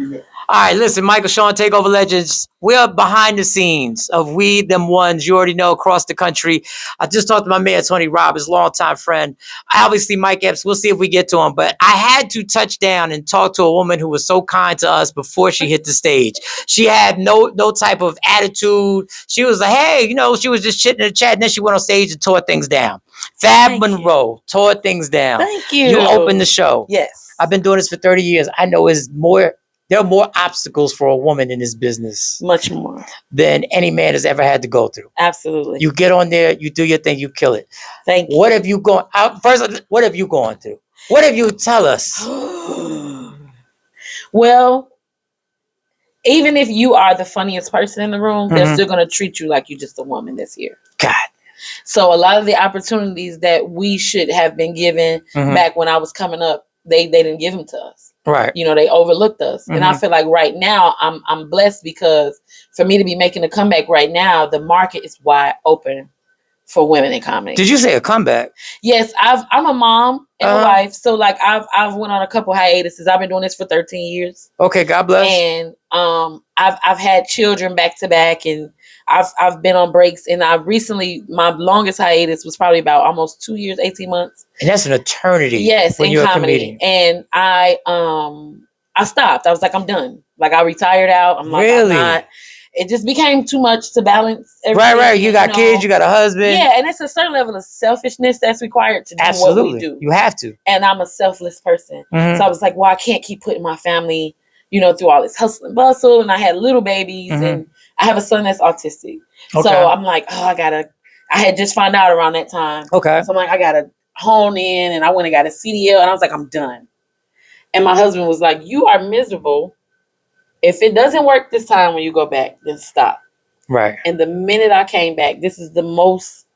All right, listen, Michael Sean, Takeover Legends. We're behind the scenes of We Them Ones. You already know, across the country. I just talked to my man, Tony Roberts, longtime friend. Obviously, Mike Epps, we'll see if we get to him. But I had to touch down and talk to a woman who was so kind to us before she hit the stage. She had no type of attitude. She was like, hey, she was just chitting in the chat. And then she went on stage and tore things down. Fab Monroe tore things down. Thank you. You opened the show. Yes. I've been doing this for 30 years. I know there are more obstacles for a woman in this business. Much more. Than any man has ever had to go through. Absolutely. You get on there, you do your thing, you kill it. Thank you. What have you gone first? What have you gone through? What have you tell us? Well, even if you are the funniest person in the room, they're still going to treat you like you're just a woman that's here. God. So a lot of the opportunities that we should have been given back when I was coming up, they didn't give them to us. Right. They overlooked us. And I feel like right now I'm blessed because for me to be making a comeback right now, the market is wide open for women in comedy. Did you say a comeback? Yes, I'm a mom and a wife. So like I've went on a couple hiatuses. I've been doing this for 13 years. Okay, God bless. And I've had children back to back, and I've been on breaks, and my longest hiatus was probably about almost 2 years, 18 months. And that's an eternity. Yes, when in you're comedy. A comedian. And I stopped. I was like, I'm done. Like I retired out. I'm like, really? I'm not. It just became too much to balance everything. Right. You got kids, you got a husband. Yeah, and it's a certain level of selfishness that's required to do Absolutely. what we do. You have to. And I'm a selfless person. So I was like, well, I can't keep putting my family, through all this hustle and bustle. And I had little babies and I have a son that's autistic. Okay. So I'm like, I had just found out around that time. Okay. So I'm like, I got to hone in, and I went and got a CDL, and I was like, I'm done. And my husband was like, you are miserable. If it doesn't work this time when you go back, then stop. Right. And the minute I came back, this is the most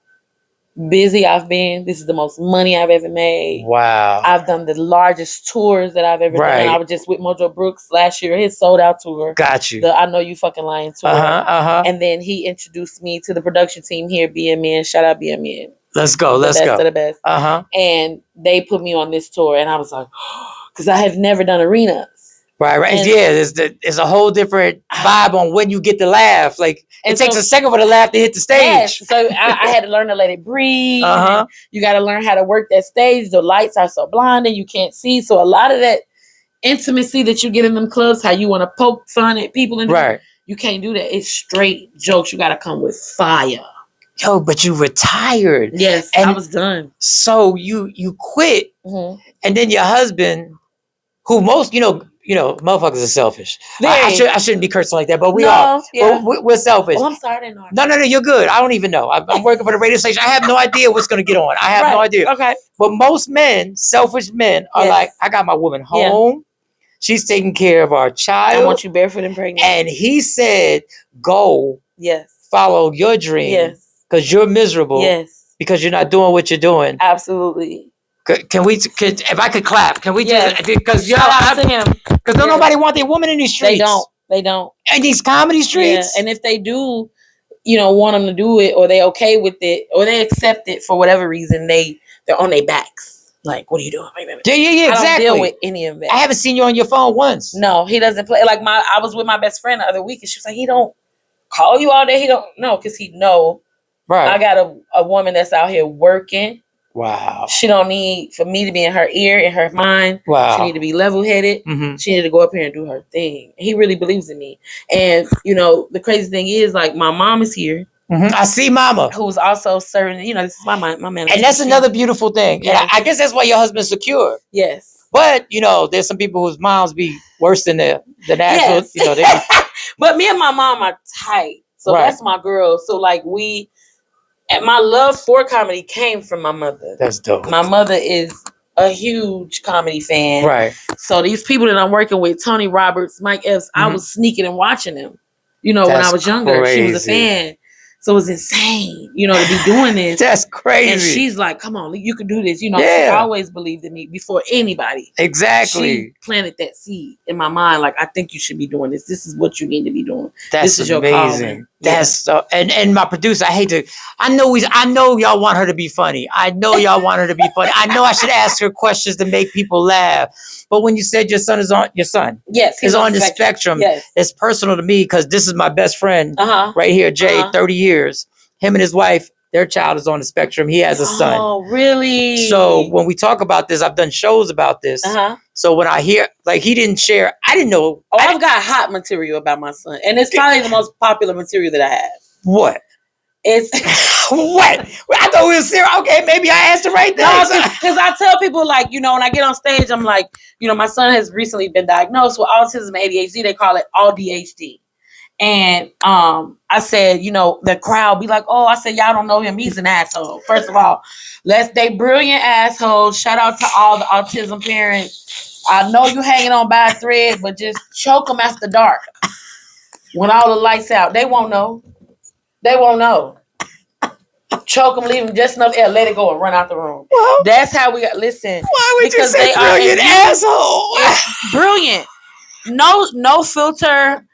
busy I've been. This is the most money I've ever made. Wow. I've done the largest tours that I've ever done. I was just with Mojo Brooks last year, his sold out tour. Got you. The I Know You Fucking Lying tour. And then he introduced me to the production team here, BMN. Shout out BMN. Let's go. The best of the best. And they put me on this tour, and I was like, because I have never done arenas. Right. And there's a whole different vibe on when you get to laugh. Like it takes a second for the laugh to hit the stage. Yes. So I had to learn to let it breathe. You got to learn how to work that stage. The lights are so blinding, you can't see. So a lot of that intimacy that you get in them clubs, how you want to poke fun at people, and you can't do that. It's straight jokes. You got to come with fire. Yo, but you retired. Yes, and I was done. So you quit, and then your husband, who most motherfuckers are selfish. I shouldn't be cursing like that, but we are. Yeah. We're selfish. Oh, I'm sorry, I didn't know. No, you're good. I don't even know. I'm working for the radio station. I have no idea what's going to get on. I have no idea. Okay. But most men, selfish men, are like, I got my woman home. Yeah. She's taking care of our child. I want you barefoot and pregnant. And he said, go. Yes. Follow your dream. Yes. Because you're miserable. Yes. Because you're not doing what you're doing. Absolutely. If I could clap, can we do it? Because shout out to him. Because don't nobody want their woman in these streets. They don't. And these comedy streets. Yeah. And if they do, want them to do it, or they okay with it, or they accept it for whatever reason, they're on their backs. Like, what are you doing? Yeah, exactly. I don't deal with any of that. I haven't seen you on your phone once. No, he doesn't play. Like I was with my best friend the other week, and she was like, he don't call you all day. He don't know, because he know. Right. I got a woman that's out here working. Wow. She don't need for me to be in her ear, in her mind. Wow. She need to be level-headed. She need to go up here and do her thing. He really believes in me. And, the crazy thing is, like, my mom is here. I see mama. Who's also serving, this is my man. And that's another beautiful thing. Yes. And I guess that's why your husband's secure. Yes. But, there's some people whose moms be worse than the actual, yes. But me and my mom are tight. So that's my girl. So, like, and my love for comedy came from my mother. That's dope. My mother is a huge comedy fan. Right. So these people that I'm working with, Tony Roberts, Mike Epps, I was sneaking and watching them, when I was younger. Crazy. She was a fan. So it was insane, to be doing this. That's crazy. And she's like, come on, you can do this. She always believed in me before anybody. Exactly. She planted that seed in my mind. Like, I think you should be doing this. This is what you need to be doing. That's this is amazing. Your calling. That's and my producer. I know y'all want her to be funny. I know y'all want her to be funny. I know I should ask her questions to make people laugh. But when you said your son, yes, he's on the spectrum. Yes. It's personal to me because this is my best friend right here, Jay. 30 years. Him and his wife. Their child is on the spectrum. He has a son. Oh, really? So when we talk about this, I've done shows about this. So when I hear, like, he didn't share, I didn't know. Oh, I've got hot material about my son. And it's probably the most popular material that I have. What? It's what? I thought we were serious. Okay, maybe I asked the right thing. No, because I tell people, like, you know, when I get on stage, I'm like, you know, my son has recently been diagnosed with autism and ADHD. They call it all DHD. And I said, you know, the crowd be like, oh, I said, y'all don't know him. He's an asshole. First of all, they brilliant assholes. Shout out to all the autism parents. I know you hanging on by a thread, but just choke them after dark. When all the lights out, they won't know. They won't know. Choke them, leave them just enough air, let it go and run out the room. Well, that's how we got, listen. Why would you say brilliant asshole? Brilliant. No filter.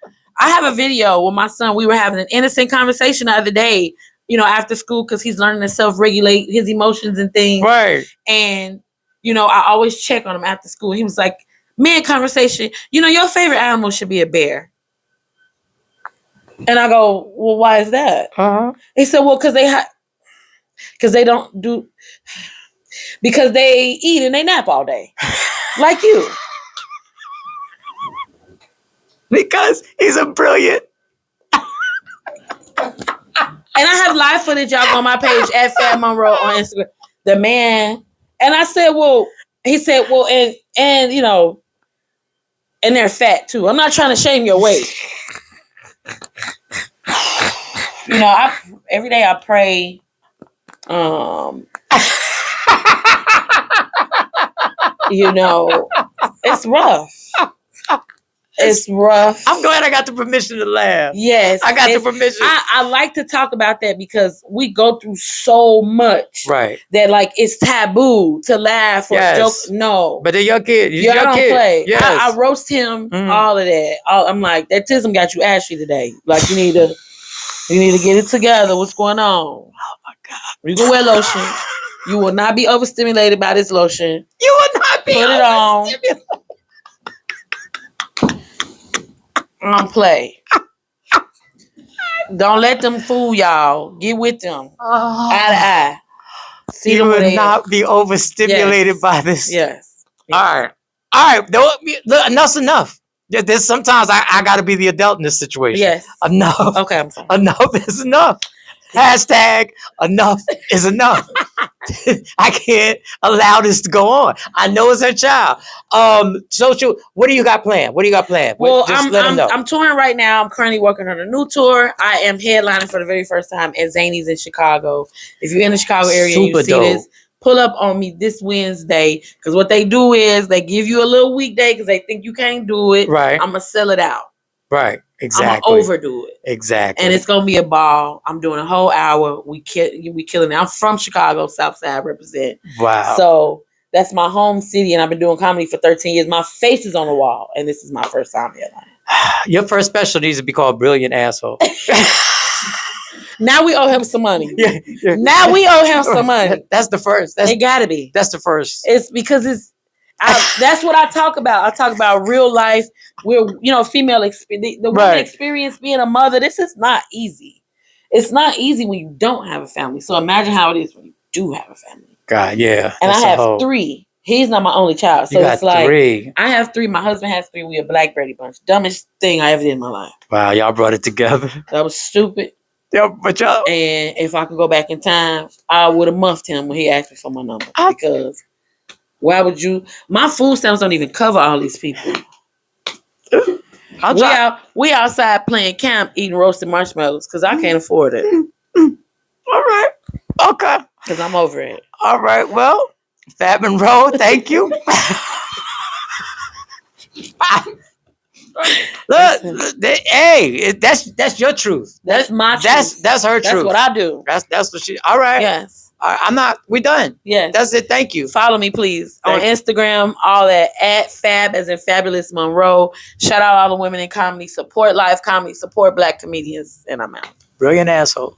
I have a video with my son. We were having an innocent conversation the other day, you know, after school, because he's learning to self-regulate his emotions and things. Right. And, you know, I always check on him after school. He was like, me in conversation, you know, your favorite animal should be a bear. And I go, well, why is that? He said, well, because they eat and they nap all day. Like you. Because he's a brilliant. And I have live footage, y'all, on my page at Fab Monroe on Instagram. The man, and I said, well, he said, well, and you know, and they're fat too. I'm not trying to shame your weight. You know, every day I pray. You know, it's rough. It's rough. I'm glad I got the permission to laugh. Yes. I got the permission. I like to talk about that because we go through so much. Right. That, like, it's taboo to laugh or joke. No. But they're your kid. Y'all don't play. Yes. I roast him, all of that. I'm like, that tism got you ashy today. Like, you need to get it together. What's going on? Oh, my God. You can wear lotion. You will not be overstimulated by this lotion. You will not be Put it on. Play. Don't let them fool y'all. Get with them. Eye to eye. See you them will not be overstimulated by this. Yes. All right. Look, enough's enough. There's sometimes I got to be the adult in this situation. Yes. Enough. Okay, I'm sorry. Enough is enough. Hashtag enough is enough. I can't allow this to go on. I know it's her child. Social. What do you got planned? Well, just let them know. I'm touring right now. I'm currently working on a new tour. I am headlining for the very first time at Zany's in Chicago. If you're in the Chicago area and you see this, pull up on me this Wednesday. Because what they do is they give you a little weekday because they think you can't do it. Right. I'm gonna sell it out. Right. Exactly. I'm gonna overdo it. Exactly. And it's gonna be a ball. I'm doing a whole hour. We killing it. I'm from Chicago, South Side represent. Wow. So that's my home city, and I've been doing comedy for 13 years. My face is on the wall, and this is my first time here. Your first special needs to be called Brilliant Asshole. Now we owe him some money. Yeah. Now we owe him some money. That's the first. It gotta be. That's the first. It's because that's what I talk about. I talk about real life. We're, female experience. The woman experience being a mother. This is not easy. It's not easy when you don't have a family. So imagine how it is when you do have a family. God, yeah. And I have 3. He's not my only child. So it's like 3. I have 3. My husband has 3. We a Black Brady bunch. Dumbest thing I ever did in my life. Wow, y'all brought it together. That was stupid. Yeah, but y'all. And if I could go back in time, I would have muffed him when he asked me for my number. Because why would you? My food stamps don't even cover all these people. We outside playing camp eating roasted marshmallows because I can't afford it. All right. Okay. Because I'm over it. All right. Well, Fab Monroe, thank you. Look, hey, that's your truth. That's my truth. That's her truth. That's what I do. That's what she. All right. Yes. I'm not. We're done. Yes. That's it. Thank you. Follow me, please, on Thank Instagram. All that at Fab as in Fabulous Monroe. Shout out all the women in comedy. Support live comedy. Support Black comedians. And I'm out. Brilliant asshole.